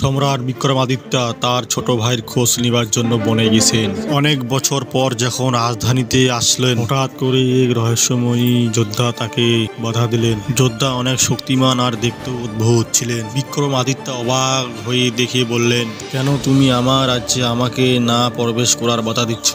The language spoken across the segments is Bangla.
সম্রাট বিক্রমাদিত্য তার ছোট ভাইয়ের খোঁজ নেবার জন্য বনে গেছেন। অনেক বছর পর যখন রাজধানীতে আসলেন, হঠাৎ করে এক রহস্যময়ী যোদ্ধা তাকে বাধা দিলেন। যোদ্ধা অনেক শক্তিমান আর দেখতে অদ্ভুত ছিলেন। বিক্রমাদিত্য অবাক হয়ে দেখে বললেন, কেন তুমি আমার রাজ্যে আমাকে না প্রবেশ করার বাধা দিচ্ছ?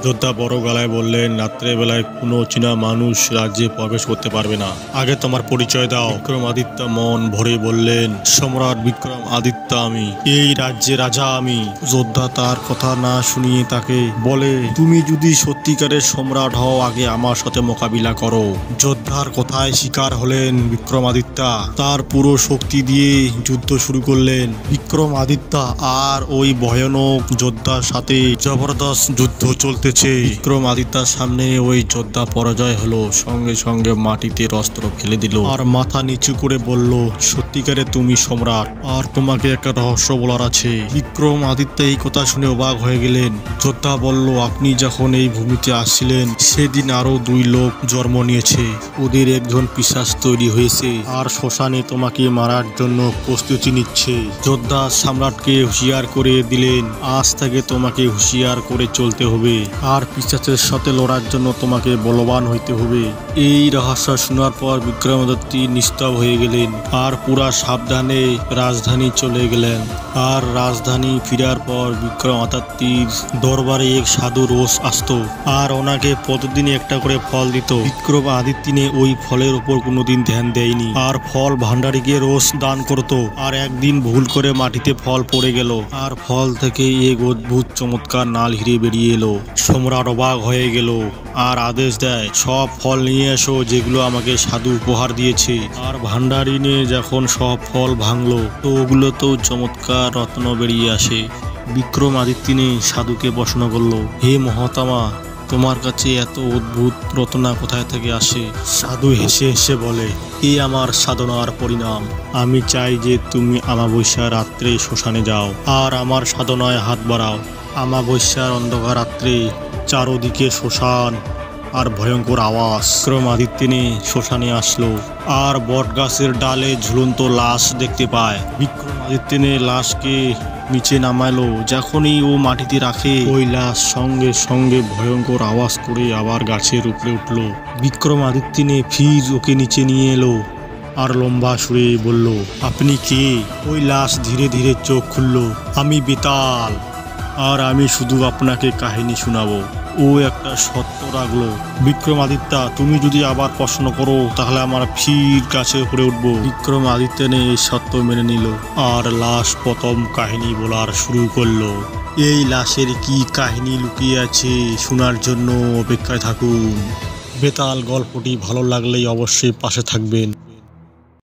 যোদ্ধা বড় গলায় বললেন, রাত্রে বেলায় কোনো চীনা মানুষ রাজ্যে প্রবেশ করতে পারবে না। আগে তোমার পরিচয় দাও। বিক্রমাদিত্য মন ভরে বললেন, সম্রাট বিক্রমাদিত্য আমি, এই রাজ্যের রাজা আমি। যোদ্ধা তার কথা না শুনিয়ে তাকে বলে, তুমি যদি সত্যিকারের সম্রাট হও আগে আমার সাথে মোকাবিলা করো। যোদ্ধার কথায় শিকার হলেন বিক্রমাদিত্য। তার পুরো শক্তি দিয়ে যুদ্ধ শুরু করলেন। বিক্রমাদিত্য আর ওই ভয়ানক যোদ্ধার সাথে জবরদস্ত যুদ্ধ চলতে। বিক্রমাদিত্যর সামনে ওই যোদ্ধা পরাজয় হলো। সঙ্গে সঙ্গে মাটিতে অস্ত্র ফেলে দিল আর মাথা নিচু করে বলল, সত্যিকারে তুমি সম্রাট, আর তোমাকে একটা রহস্য বলার আছে। বিক্রমাদিত্য এই কথা শুনে অবাক হয়ে গেলেন। যোদ্ধা বলল, আপনি যখন এই ভূমিতে আসছিলেন সেদিন আরো 2 লোক জন্ম নিয়েছে। ওদের একজন পিশাচ তৈরি হয়েছে আর শ্মশানে তোমাকে মারার জন্য প্রস্তুতি নিচ্ছে। যোদ্ধা সম্রাটকে হুঁশিয়ার করে দিলেন, আজ থেকে তোমাকে হুঁশিয়ার করে চলতে হবে আর পিশাচের সাথে লড়ার জন্য তোমাকে বলবান হইতে হবে। এই রহস্য শোনার পর বিক্রমাদিত্য নিস্তব্ধ হয়ে গেলেন আর পুরা সাবধানে রাজধানী চলে গেলেন। আর রাজধানী ফিরার পর বিক্রমাদিত্যর দরবারে এক সাধু রোজ আসতো আর ওনাকে প্রতিদিন একটা করে ফল দিত। বিক্রমাদিত্য ওই ফলের উপর কোনোদিন ধ্যান দেয়নি আর ফল ভান্ডারীকে রোজ দান করত। আর একদিন ভুল করে মাটিতে ফল পড়ে গেল আর ফল থেকে এক অদ্ভুত চমৎকার নাল হিরে বেরিয়ে এলো। সম্রাট অবাক হয়ে গেল আর আদেশ দেয়, সব ফল নিয়ে এসো যেগুলো আমাকে সাধু উপহার দিয়েছে। আর ভান্ডারী নিয়ে যখন সব ফল ভাঙলো তো ওগুলোতেও চমৎকার রত্ন বেরিয়ে আসে। বিক্রমাদিত্য সাধুকে প্রশ্ন করল, হে মহাত্মা, তোমার কাছে এত অদ্ভুত রত্না কোথায় থেকে আসে? সাধু হেসে হেসে বলে, এই আমার সাধনার পরিণাম। আমি চাই যে তুমি অমাবস্যা রাত্রে শ্মশানে যাও আর আমার সাধনায় হাত বাড়াও। অমাবস্যার অন্ধকার রাত্রে চারদিকে শ্মশান আর ভয়ঙ্কর আওয়াজ। বিক্রমাদিত্য শ্মশানে আসলো আর বটগাছের ডালে ঝুলন্ত লাশ দেখতে পায়। বিক্রমাদিত্য লাশকে নিচে নামালো। যখনই ও মাটিতে রাখে ওই লাশ সঙ্গে সঙ্গে ভয়ঙ্কর আওয়াজ করে আবার গাছের উপরে উঠলো। বিক্রমাদিত্য ফির ওকে নিচে নিয়ে এলো আর লম্বা সুরে বলল, আপনি কে? ওই লাশ ধীরে ধীরে চোখ খুললো, আমি বেতাল, আর আমি শুধু আপনাকে কাহিনী শোনাবো। ও একটা সত্য রাখলো। বিক্রমাদিত্য, তুমি যদি আবার প্রশ্ন করো তাহলে আমার ফির গাছের উপরে উঠবো। বিক্রমাদিত্য এই সত্য মেনে নিল আর লাশ প্রথম কাহিনী বলার শুরু করলো। এই লাশের কি কাহিনী লুকিয়ে আছে শোনার জন্য অপেক্ষায় থাকুন। বেতাল গল্পটি ভালো লাগলেই অবশ্যই পাশে থাকবেন।